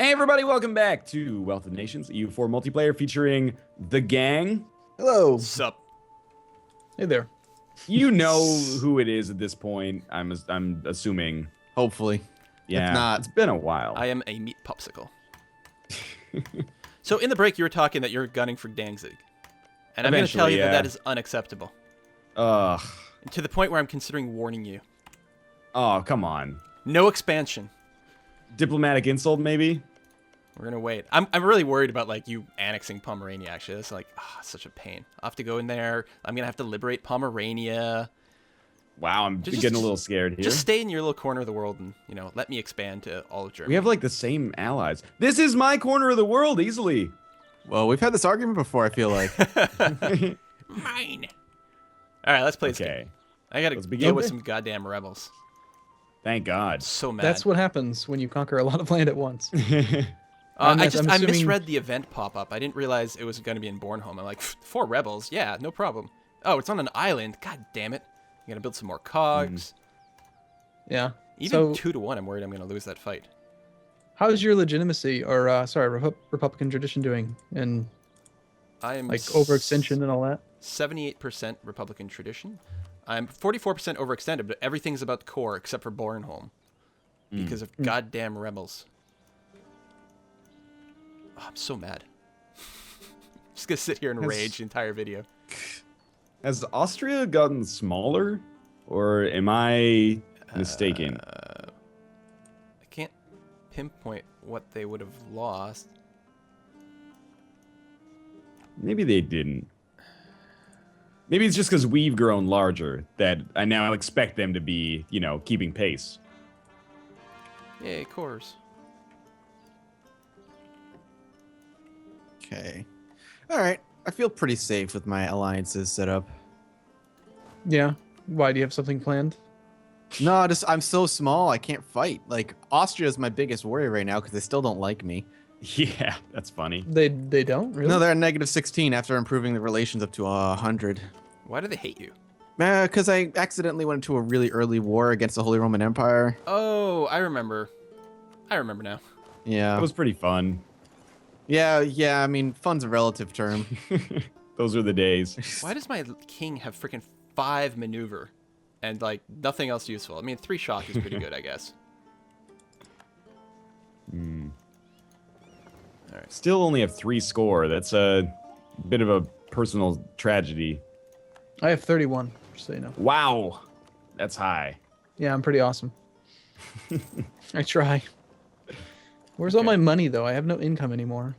Hey everybody, welcome back to Wealth of Nations, EU4 multiplayer featuring the gang. Hello. Sup? Hey there. You know who it is at this point. I'm assuming. Hopefully. Yeah, If not, it's been a while. I am a meat popsicle. So in the break, you were talking that you're gunning for Danzig. And I'm going to tell you that that is unacceptable. Ugh. To the point where I'm considering warning you. Oh, come on. No expansion. Diplomatic insult, maybe? We're going to wait. I'm really worried about, like, you annexing Pomerania, actually. That's, like, such a pain. I'll have to go in there. I'm going to have to liberate Pomerania. Wow, I'm getting a little scared here. Just stay in your little corner of the world and, you know, let me expand to all of Germany. We have, like, the same allies. This is my corner of the world, easily. well, we've had this argument before, I feel like. Mine. All right, let's play this game. I got to deal with some goddamn rebels. Thank God. So mad. That's what happens when you conquer a lot of land at once. I misread the event pop-up. I didn't realize it was going to be in Bornholm. I'm like, 4 rebels? Yeah, no problem. Oh, it's on an island. God damn it. I'm going to build some more cogs. Yeah. Even 2 to 1, I'm worried I'm going to lose that fight. How's your legitimacy, or Republican tradition doing? And I'm like overextension and all that? 78% Republican tradition. I'm 44% overextended, but everything's about the core except for Bornholm. Because of goddamn rebels. Oh, I'm so mad. Just gonna sit here and rage the entire video. Has Austria gotten smaller? Or am I mistaken? I can't pinpoint what they would have lost. Maybe they didn't. Maybe it's just because we've grown larger that I now expect them to be, you know, keeping pace. Yay, cores. Okay. All right. I feel pretty safe with my alliances set up. Yeah. Why, do you have something planned? No, I'm so small, I can't fight. Like, Austria is my biggest worry right now because they still don't like me. Yeah, that's funny. They don't, really? No, they're at -16 after improving the relations up to 100. Why do they hate you? Because I accidentally went into a really early war against the Holy Roman Empire. Oh, I remember. I remember now. Yeah. That was pretty fun. Yeah, I mean, fun's a relative term. Those were the days. Why does my king have freaking 5 maneuver and, like, nothing else useful? I mean, 3 shock is pretty good, I guess. All right. Still only have 3 score. That's a bit of a personal tragedy. I have 31, just so you know. Wow. That's high. Yeah, I'm pretty awesome. I try. Where's all my money, though? I have no income anymore.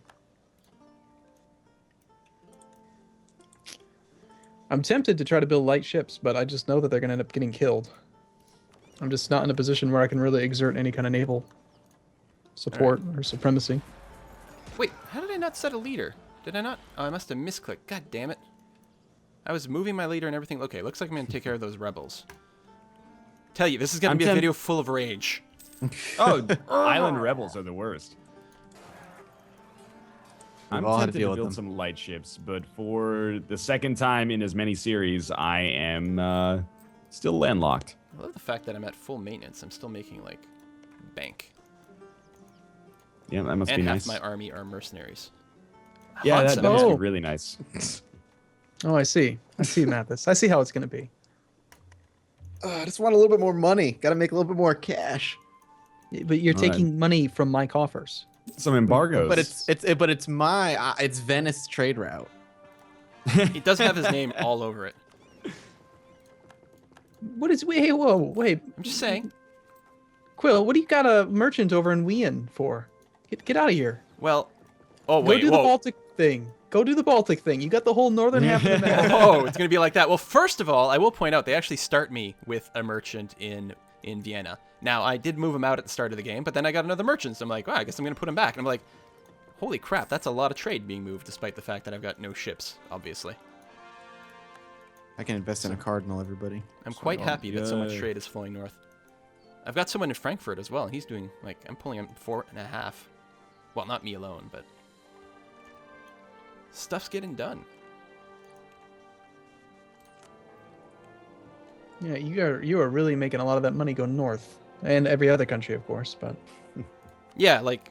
I'm tempted to try to build light ships, but I just know that they're going to end up getting killed. I'm just not in a position where I can really exert any kind of naval support or supremacy. Wait, how did I not set a leader? Did I not? Oh, I must have misclicked. God damn it. I was moving my leader and everything. Okay, looks like I'm going to take care of those rebels. Tell you, this is going to be a video full of rage. Oh, island rebels are the worst. I'm tempted to build some light ships, but for the second time in as many series, I am still landlocked. I love the fact that I'm at full maintenance. I'm still making, like, bank. Yeah, that must be nice. And half my army are mercenaries. Yeah, Hansa. that must be really nice. Oh, I see. I see, Mathis. I see how it's going to be. I just want a little bit more money. Got to make a little bit more cash. But you're taking money from my coffers. Some embargoes. But it's Venice trade route. It does have his name all over it. What is... Wait, wait. I'm just saying. Quill, what do you got a merchant over in Wien for? Get out of here. Well, oh, Go wait, do the Baltic thing. Go do the Baltic thing. You got the whole northern half of the map. Oh, it's going to be like that. Well, first of all, I will point out they actually start me with a merchant in Vienna. Now, I did move him out at the start of the game, but then I got another merchant, so I'm like, well, I guess I'm going to put him back. And I'm like, holy crap, that's a lot of trade being moved, despite the fact that I've got no ships, obviously. I can invest in a cardinal, everybody. I'm quite happy that so much trade is flowing north. I've got someone in Frankfurt as well, and he's doing, like, I'm pulling him 4.5. Well, not me alone, but stuff's getting done. Yeah, you are really making a lot of that money go north. And every other country, of course, but... Yeah, like,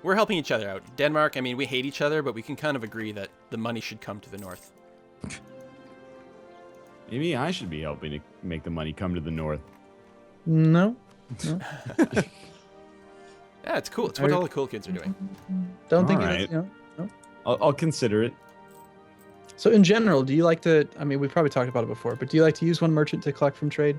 We're helping each other out. Denmark, I mean, we hate each other, but we can kind of agree that the money should come to the north. Maybe I should be helping to make the money come to the north. No. No. Yeah, it's cool. It's what all the cool kids are doing. Don't think Alright. it is. No. I'll consider it. So in general, do you like to? I mean, we've probably talked about it before, but do you like to use one merchant to collect from trade,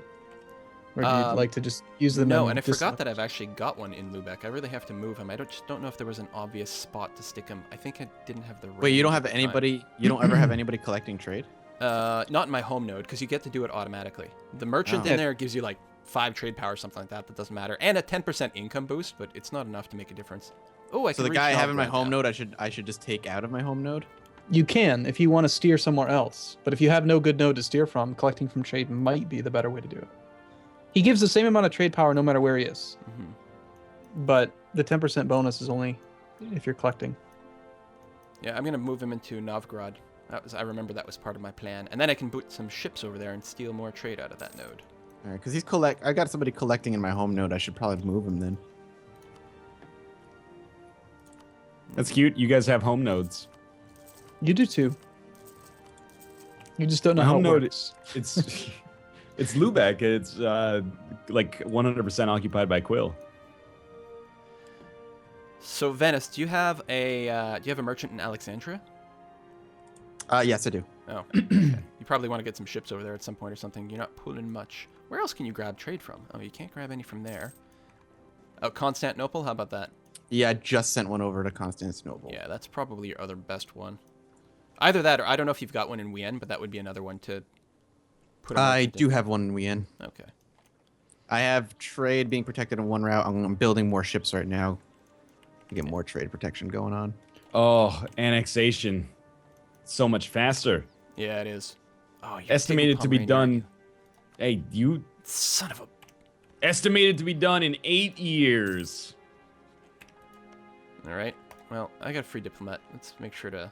or do you like to just use them? No, and I forgot that I've actually got one in Lubeck. I really have to move him. Just don't know if there was an obvious spot to stick him. I think I didn't have the. Wait, you don't range have at the time. anybody? You don't ever have anybody collecting trade? Not in my home node, because you get to do it automatically. The merchant Oh. in there gives you like 5 trade power or something like that. That doesn't matter, and a 10% income boost, but it's not enough to make a difference. Oh, I So can the reach guy I have in my Novgorod home now. node, I should just take out of my home node. You can if you want to steer somewhere else, but if you have no good node to steer from, collecting from trade might be the better way to do it. He gives the same amount of trade power no matter where he is, but the 10% bonus is only if you're collecting. Yeah, I'm gonna move him into Novgorod. I remember that was part of my plan, and then I can put some ships over there and steal more trade out of that node. All right, because I got somebody collecting in my home node. I should probably move him then. That's cute. You guys have home nodes. You do too. You just don't know My how home it node, works. it's it's Lubeck. It's like 100% occupied by Quill. So Venice, do you have a merchant in Alexandria? Yes, I do. Oh, okay. You probably want to get some ships over there at some point or something. You're not pulling much. Where else can you grab trade from? Oh, you can't grab any from there. Oh, Constantinople? How about that? Yeah, I just sent one over to Constantinople. Yeah, that's probably your other best one. Either that, or I don't know if you've got one in Wien, but that would be another one to put. I do have one in Wien. Okay. I have trade being protected in one route. I'm building more ships right now to get more trade protection going on. Oh, annexation. So much faster. Yeah, it is. Oh, you're Estimated taking to be Pomerania, done. Hey, you aren't you? Son of a. estimated to be done in 8 years. All right. Well, I got a free diplomat. Let's make sure to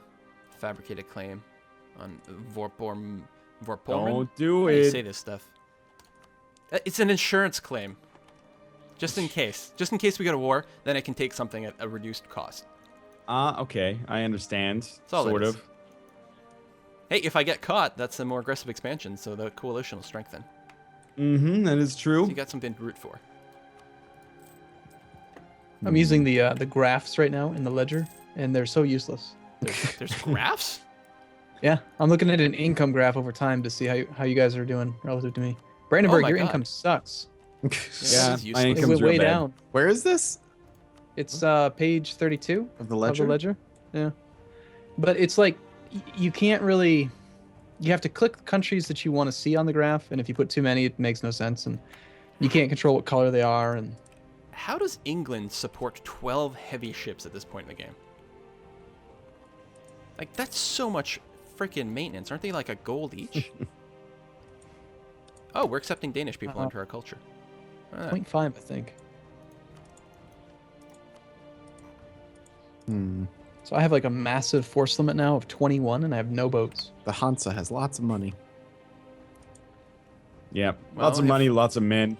fabricate a claim on Vorporm. Don't do How do you it. say this stuff? It's an insurance claim. Just in case. Just in case we go to war, then I can take something at a reduced cost. Okay. I understand. all it Sort is. of. Hey, if I get caught, that's a more aggressive expansion, so the coalition will strengthen. Mm-hmm. That is So true. you got something to root for. I'm using the graphs right now in the ledger, and they're so useless. There's graphs? Yeah, I'm looking at an income graph over time to see how you guys are doing relative to me. Brandenburg, my your God. income sucks. Yeah, Yeah, this is my useless. It income's went real way bad. down. Where is this? It's page 32 Of the of ledger? the ledger. Yeah, but it's like you can't really. You have to click countries that you want to see on the graph, and if you put too many, it makes no sense, and you can't control what color they are. And How does England support 12 heavy ships at this point in the game? Like, that's so much freaking maintenance. Aren't they like a gold each? Oh, we're accepting Danish people into our culture. Ah, 0.5, I think. Hmm. So I have like a massive force limit now of 21, and I have no boats. The Hansa has lots of money. Yeah. Well, Lots of if- money, lots of men.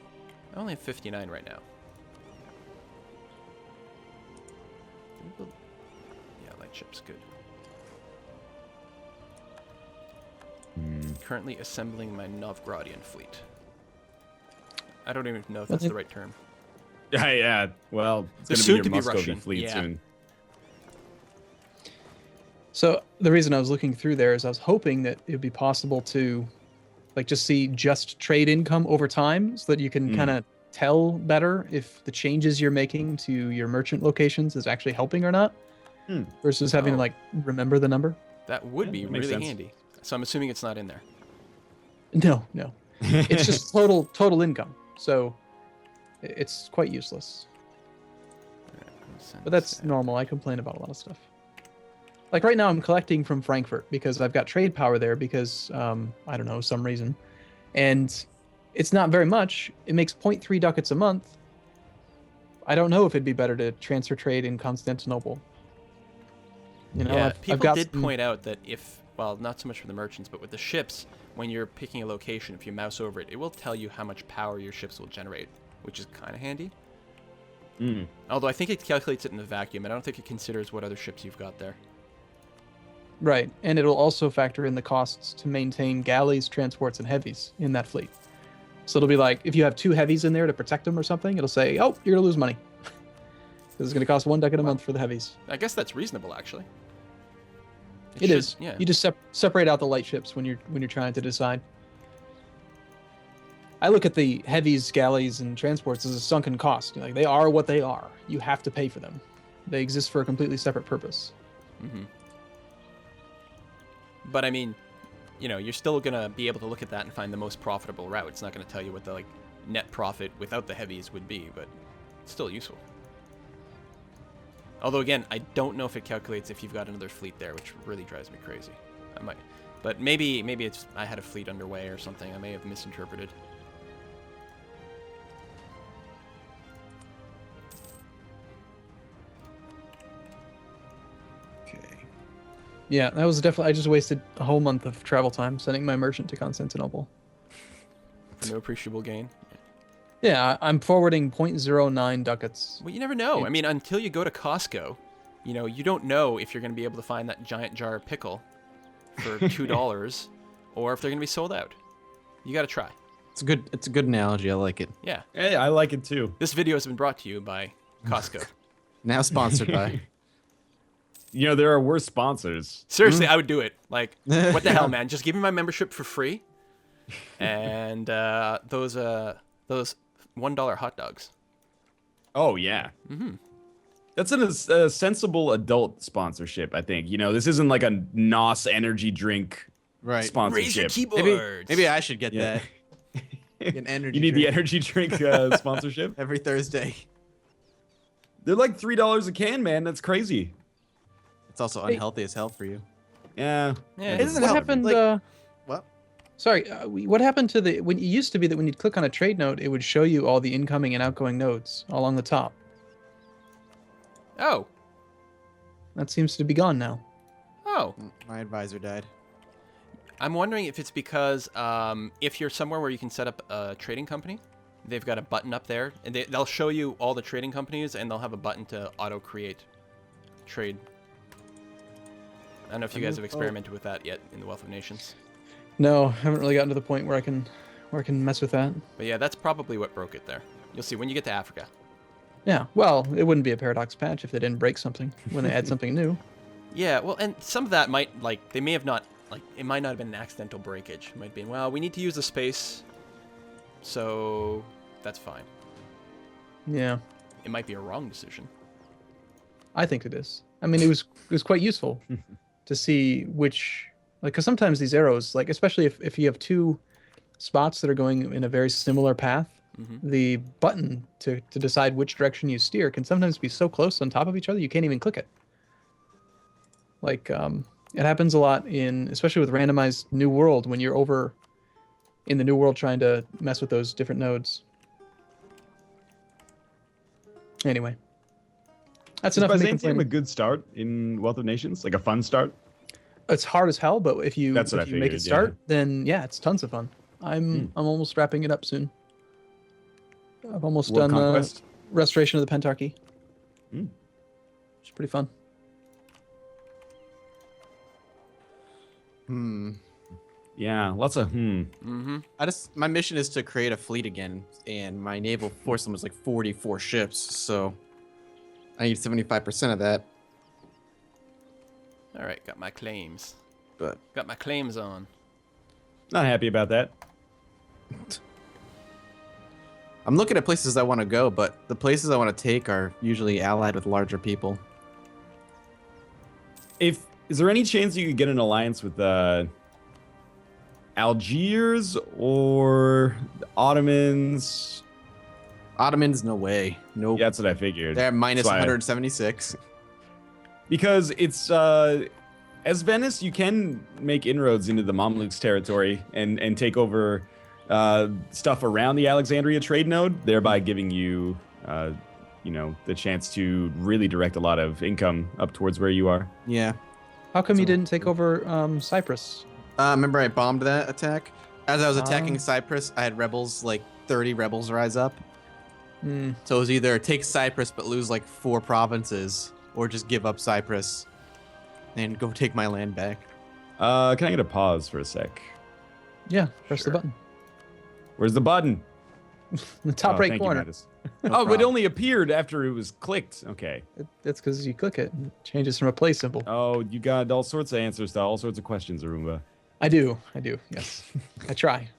I only have 59 right now. Yeah, light ships, good. Currently assembling my Novgorodian fleet. I don't even know if that's the right term. Yeah, yeah. Well, it's They're going soon to to be be your Muscovy Russian, fleet yeah. soon. So the reason I was looking through there is I was hoping that it would be possible to, like, just see just trade income over time, so that you can kind of tell better if the changes you're making to your merchant locations is actually helping or not, versus having to Oh. like remember the number. That would be that makes really sense. handy. So I'm assuming it's not in there. No, it's just total income. So it's quite useless. But that's normal. I complain about a lot of stuff. Like right now, I'm collecting from Frankfurt because I've got trade power there because, I don't know, some reason. And it's not very much. It makes 0.3 ducats a month. I don't know if it'd be better to transfer trade in Constantinople. You know, Yeah, I've people got did some- point out that if, well, not so much for the merchants, but with the ships, when you're picking a location, if you mouse over it, it will tell you how much power your ships will generate, which is kind of handy. Mm. Although I think it calculates it in the vacuum. I don't think it considers what other ships you've got there. Right, and it'll also factor in the costs to maintain galleys, transports, and heavies in that fleet. So it'll be like, if you have 2 heavies in there to protect them or something, it'll say, oh, you're going to lose money. Because it's going to cost 1 ducat a month for the heavies. I guess that's reasonable, actually. It is. Yeah. You just separate out the light ships when you're trying to decide. I look at the heavies, galleys, and transports as a sunken cost. Like, they are what they are. You have to pay for them. They exist for a completely separate purpose. Mm-hmm. But I mean, you're still gonna be able to look at that and find the most profitable route. It's not gonna tell you what the net profit without the heavies would be, but it's still useful. Although again, I don't know if it calculates if you've got another fleet there, which really drives me crazy. I might, but maybe it's I had a fleet underway or something. I may have misinterpreted. Yeah, that was definitely. I just wasted a whole month of travel time sending my merchant to Constantinople. No appreciable gain. Yeah, I'm forwarding 0.09 ducats. Well, you never know. I mean, until you go to Costco, you don't know if you're going to be able to find that giant jar of pickle for $2 or if they're going to be sold out. You got to try. It's a good analogy. I like it. Yeah. Hey, I like it too. This video has been brought to you by Costco. Now sponsored by. There are worse sponsors. Seriously, I would do it. Like, what the hell, man? Just give me my membership for free. And those $1 hot dogs. Oh, yeah. Mm-hmm. That's a sensible adult sponsorship, I think. This isn't like a NOS energy drink Right. Raise your sponsorship. keyboards. Maybe I should get Yeah. that. An energy You need the drink energy drink sponsorship? every Thursday. They're like $3 a can, man. That's crazy. It's also unhealthy as hell for you. Yeah. Yeah. It doesn't What help. happened? Like, what? Sorry, what happened to when it used to be that when you'd click on a trade node, it would show you all the incoming and outgoing nodes along the top. Oh. That seems to be gone now. Oh. My advisor died. I'm wondering if it's because if you're somewhere where you can set up a trading company, they've got a button up there, and they'll show you all the trading companies, and they'll have a button to auto-create trade. I don't know if you guys have experimented with that yet in the Wealth of Nations. No, I haven't really gotten to the point where I can mess with that. But yeah, that's probably what broke it there. You'll see when you get to Africa. Yeah, well, it wouldn't be a paradox patch if they didn't break something when they add something new. Yeah, well, and some of that might, they may have not, it might not have been an accidental breakage. It might be, well, we need to use the space, so that's fine. Yeah, It might be a wrong decision. I think it is. I mean, it was quite useful to see which, because sometimes these arrows, especially if you have 2 spots that are going in a very similar path, the button to decide which direction you steer can sometimes be so close on top of each other you can't even click it. It happens a lot especially with randomized New World when you're over in the New World trying to mess with those different nodes. Anyway, that's enough of me Byzantium a complaining. good start in Wealth of Nations? Like a fun start? It's hard as hell, but if you That's what if I you make figured, it start, then yeah, it's tons of fun. I'm almost wrapping it up soon. I've almost World done Conquest? Restoration of the Pentarchy. Mm. It's pretty fun. Yeah, lots of My mission is to create a fleet again, and my naval force limit is like 44 ships, so I need 75% of that. All right, got my claims. But Got my claims on. Not happy about that. I'm looking at places I want to go, but the places I want to take are usually allied with larger people. Is there any chance you could get an alliance with Algiers or the Ottomans? Ottomans, no way. Nope. Yeah, that's what I figured. They're minus That's why 176. Because it's as Venice, you can make inroads into the Mamluks territory and take over stuff around the Alexandria trade node, thereby giving you the chance to really direct a lot of income up towards where you are. Yeah. How come you didn't take over Cyprus? Remember I bombed that attack? As I was attacking Cyprus, I had rebels, 30 rebels rise up. Hmm. So it was either take Cyprus but lose like 4 provinces, or just give up Cyprus and go take my land back. Can I get a pause for a sec? Yeah, press Sure. the button. Where's the button? The top Oh, right thank you, corner. Mattis. No Oh, but it problem. only appeared after it was clicked. Okay. That's because you click it, and it changes from a play symbol. Oh, you got all sorts of answers to all sorts of questions, Arumba. I do. Yes, I try.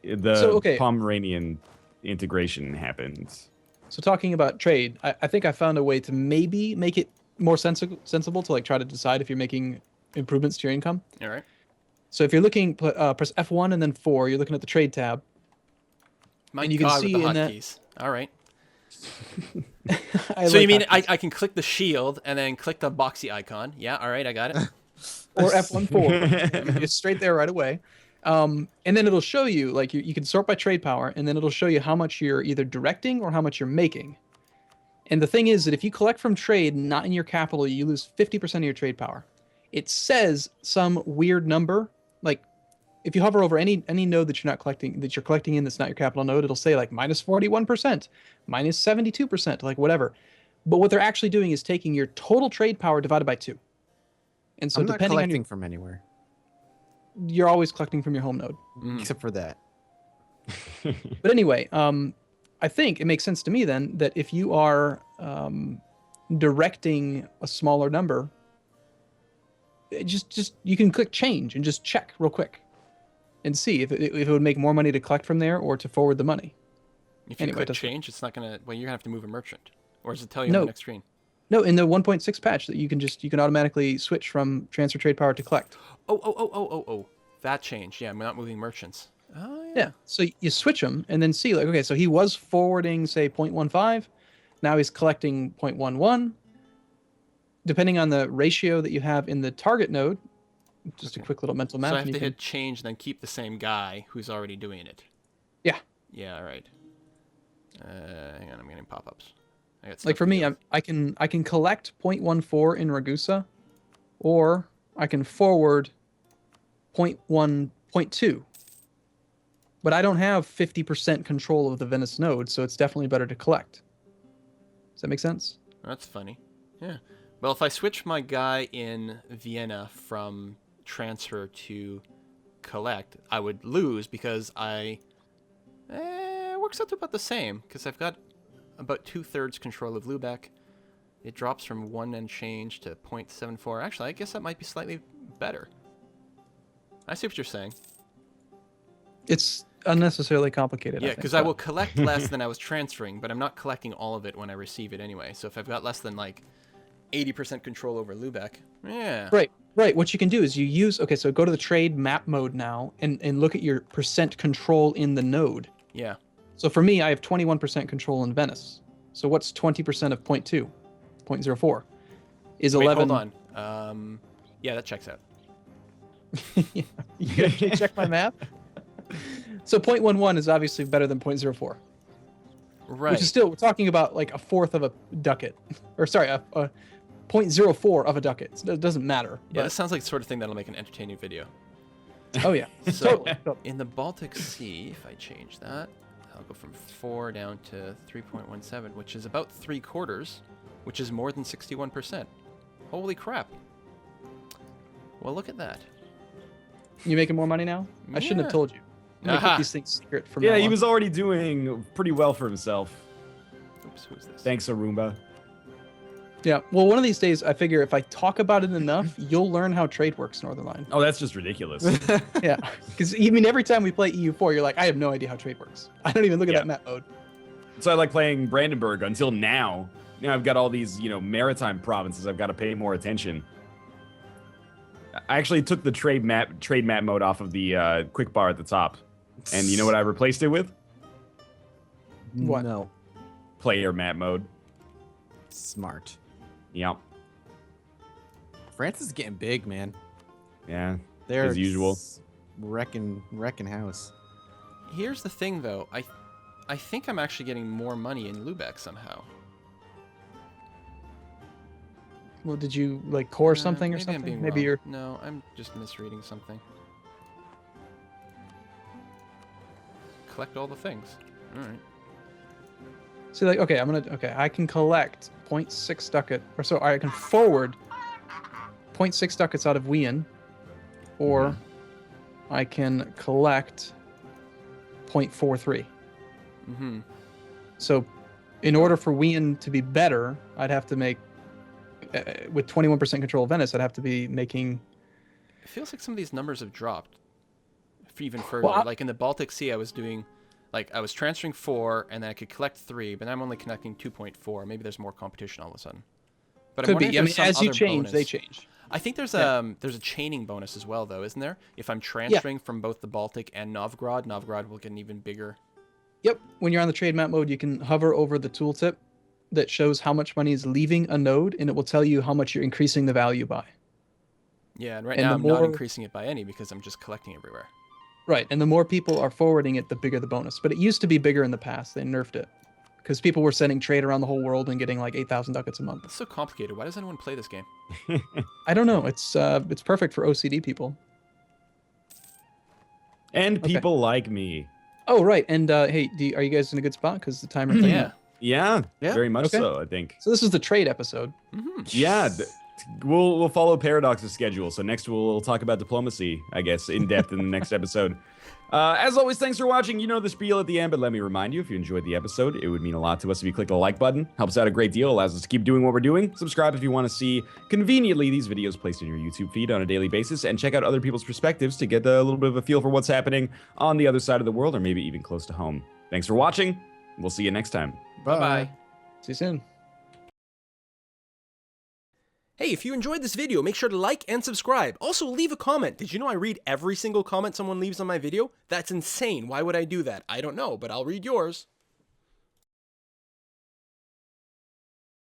The So, okay. Pomeranian integration happened. So talking about trade, I think I found a way to maybe make it more sensible to like try to decide if you're making improvements to your income. All right. So if you're looking, press F1 and then 4. You're looking at the trade tab. My And you can God, see with the in that- hotkeys. All right. I So like you mean hotkeys. I can click the shield and then click the boxy icon? Yeah. All right. I got it. Or F1 4. It's straight there right away. And then it'll show you, like, you can sort by trade power, and then it'll show you how much you're either directing or how much you're making. And the thing is that if you collect from trade not in your capital, you lose 50% of your trade power. It says some weird number, like if you hover over any node that you're collecting in that's not your capital node, it'll say like minus 41%, minus 72%, like whatever. But what they're actually doing is taking your total trade power divided by 2. And so I'm not depending on collecting from anywhere, you're always collecting from your home node. except for that. But anyway, I think it makes sense to me then that if you are directing a smaller number, just you can click change and just check real quick and see if it would make more money to collect from there or to forward the money. If you Anyway, click that's- change, it's not gonna. Well, you're gonna have to move a merchant, or does it tell you on No. the next screen? No, in the 1.6 patch that you can automatically switch from transfer trade power to collect. Oh. That changed. Yeah, I'm not moving merchants. Oh yeah. Yeah. So you switch them and then see, like, okay, so he was forwarding, say, 0.15. Now he's collecting 0.11. Depending on the ratio that you have in the target node, just a quick little mental math. So I have and to you can- hit change, then keep the same guy who's already doing it. Yeah. Yeah. All right. Hang on, I'm getting pop-ups. I got Like stuff for to me, do. I can collect 0.14 in Ragusa, or I can forward 0.2. But I don't have 50% control of the Venice node, so it's definitely better to collect. Does that make sense? That's funny. Yeah. Well, if I switch my guy in Vienna from transfer to collect, I would lose because it works out to about the same because I've got about 2/3 control of Lubeck. It drops from 1 and change to 0.74. Actually, I guess that might be slightly better. I see what you're saying. It's unnecessarily complicated. Yeah, think, because I but- will collect less than I was transferring, but I'm not collecting all of it when I receive it anyway. So if I've got less than like 80% control over Lubeck, yeah. Right. What you can do is you use, okay, so go to the trade map mode now and look at your percent control in the node. Yeah. So for me, I have 21% control in Venice. So what's 20% of 0.2? 0.04 is Wait, 11. hold on. Yeah, that checks out. You gotta check my math. So 0.11 is obviously better than 0.04, Right. which is still, we're talking about like a fourth of a ducat, or sorry, a 0.04 of a ducat. So it doesn't matter. Yeah, but- this sounds like the sort of thing that'll make an entertaining video. oh yeah, So totally. in the Baltic Sea, if I change that, I'll go from 4 down to 3.17, which is about 3/4, which is more than 61%. Holy crap. Well, look at that. You making more money now? I shouldn't have Yeah. told you. I'm gonna Aha. keep these things secret from Yeah, now he on. was already doing pretty well for himself. Oops, who's this? Thanks, Arumba. Yeah. Well, one of these days, I figure if I talk about it enough, you'll learn how trade works, Northern Line. Oh, that's just ridiculous. Yeah. Because I mean, every time we play EU4, you're like, I have no idea how trade works. I don't even look at Yeah. that map mode. So I like playing Brandenburg until now. Now I've got all these, maritime provinces I've got to pay more attention. I actually took the trade map mode off of the quick bar at the top. And you know what I replaced it with? What? No. Player map mode. Smart. Yep. France is getting big, man. Yeah. They're As usual. Wrecking house. Here's the thing, though. I think I'm actually getting more money in Lubeck somehow. Well, did you like core something or maybe I'm something? being Maybe wrong. you're. No, I'm just misreading something. collect all the things. All right. So like, okay, I can collect 0.6 ducat, or so I can forward 0.6 ducats out of Wien, or I can collect 0.43. Mm-hmm. So, in order for Wien to be better, I'd have to make, with 21% control of Venice, I'd have to be making. It feels like some of these numbers have dropped even further. Well, like in the Baltic Sea, I was doing, like I was transferring 4, and then I could collect 3, but I'm only connecting 2.4. Maybe there's more competition all of a sudden. But Could I'm be. I wondering mean, if there's as some you other change, bonus. they change. I think there's a chaining bonus as well, though, isn't there? If I'm transferring from both the Baltic and Novgorod, Novgorod will get an even bigger. Yep. When you're on the trade map mode, you can hover over the tooltip that shows how much money is leaving a node, and it will tell you how much you're increasing the value by. Yeah, and right And now the I'm not more- increasing it by any because I'm just collecting everywhere. Right, and the more people are forwarding it, the bigger the bonus. But it used to be bigger in the past. They nerfed it because people were sending trade around the whole world and getting like 8,000 ducats a month. It's so complicated. Why does anyone play this game? I don't know. It's perfect for OCD people. And people like me. Oh, right. And hey, are you guys in a good spot? Because the timer. thing- Yeah. Yeah, Yeah, very much okay. so, I think. So this is the trade episode. Mm-hmm. Yeah, we'll follow Paradox's schedule. So next we'll talk about diplomacy, I guess, in depth in the next episode. As always, thanks for watching. You know the spiel at the end, but let me remind you, if you enjoyed the episode, it would mean a lot to us if you click the like button. Helps out a great deal, allows us to keep doing what we're doing. Subscribe if you want to see conveniently these videos placed in your YouTube feed on a daily basis, and check out other people's perspectives to get a little bit of a feel for what's happening on the other side of the world, or maybe even close to home. Thanks for watching. We'll see you next time. Bye-bye. See you soon. Hey, if you enjoyed this video, make sure to like and subscribe. Also, leave a comment. Did you know I read every single comment someone leaves on my video? That's insane. Why would I do that? I don't know, but I'll read yours.